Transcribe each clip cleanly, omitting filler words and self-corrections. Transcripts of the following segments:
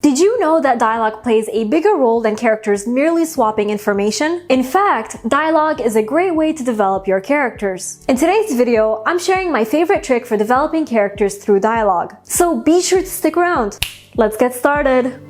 Did you know that dialogue plays a bigger role than characters merely swapping information? In fact, dialogue is a great way to develop your characters. In today's video, I'm sharing my favorite trick for developing characters through dialogue. So be sure to stick around. Let's get started.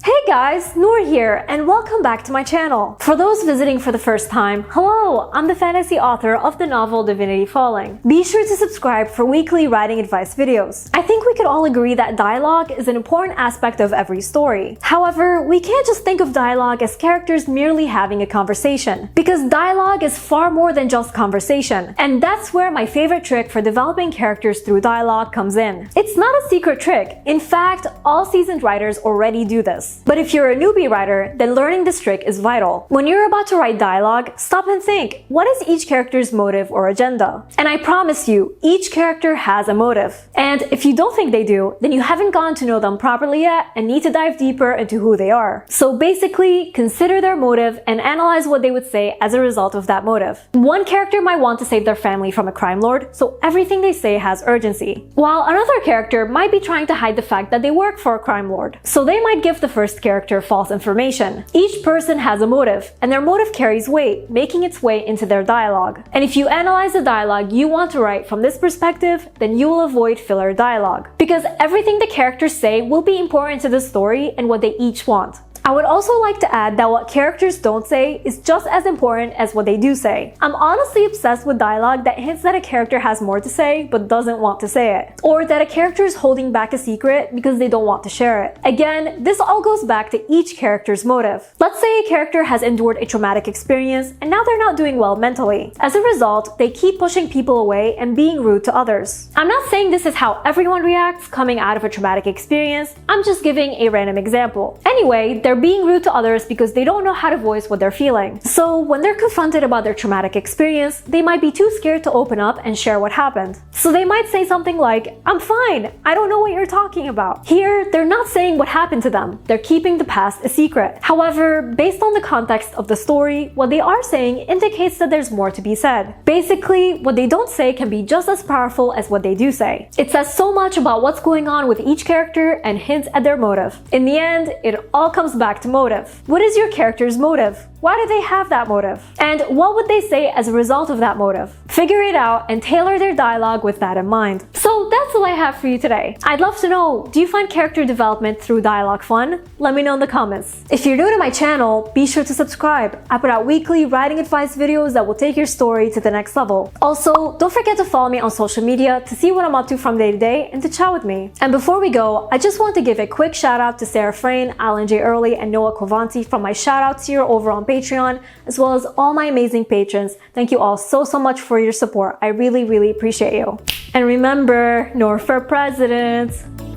Hey guys, Nour here, and welcome back to my channel. For those visiting for the first time, hello, I'm the fantasy author of the novel Divinity Falling. Be sure to subscribe for weekly writing advice videos. I think we could all agree that dialogue is an important aspect of every story. However, we can't just think of dialogue as characters merely having a conversation, because dialogue is far more than just conversation, and that's where my favorite trick for developing characters through dialogue comes in. It's not a secret trick. In fact, all seasoned writers already do this. But if you're a newbie writer, then learning this trick is vital. When you're about to write dialogue, stop and think, what is each character's motive or agenda? And I promise you, each character has a motive. And if you don't think they do, then you haven't gotten to know them properly yet and need to dive deeper into who they are. So basically, consider their motive and analyze what they would say as a result of that motive. One character might want to save their family from a crime lord, so everything they say has urgency. While another character might be trying to hide the fact that they work for a crime lord, so they might give the first character false information. Each person has a motive, and their motive carries weight, making its way into their dialogue. And if you analyze the dialogue you want to write from this perspective, then you will avoid filler dialogue, because everything the characters say will be important to the story and what they each want. I would also like to add that what characters don't say is just as important as what they do say. I'm honestly obsessed with dialogue that hints that a character has more to say but doesn't want to say it, or that a character is holding back a secret because they don't want to share it. Again, this all goes back to each character's motive. Let's say a character has endured a traumatic experience and now they're not doing well mentally. As a result, they keep pushing people away and being rude to others. I'm not saying this is how everyone reacts coming out of a traumatic experience, I'm just giving a random example. Anyway, they're being rude to others because they don't know how to voice what they're feeling. So when they're confronted about their traumatic experience, they might be too scared to open up and share what happened. So they might say something like, "I'm fine, I don't know what you're talking about." Here, they're not saying what happened to them. They're keeping the past a secret. However, based on the context of the story, what they are saying indicates that there's more to be said. Basically, what they don't say can be just as powerful as what they do say. It says so much about what's going on with each character and hints at their motive. In the end, it all comes back to motive. What is your character's motive? Why do they have that motive? And what would they say as a result of that motive? Figure it out and tailor their dialogue with that in mind. So that's all I have for you today. I'd love to know, do you find character development through dialogue fun? Let me know in the comments. If you're new to my channel, be sure to subscribe. I put out weekly writing advice videos that will take your story to the next level. Also, don't forget to follow me on social media to see what I'm up to from day to day and to chat with me. And before we go, I just want to give a quick shout out to Sarah Frayne, Alan J. Early, and Noah Kovanti from my shout out tier over on Patreon, as well as all my amazing patrons. Thank you all so much for your support. I really appreciate you. And remember, Nour for president!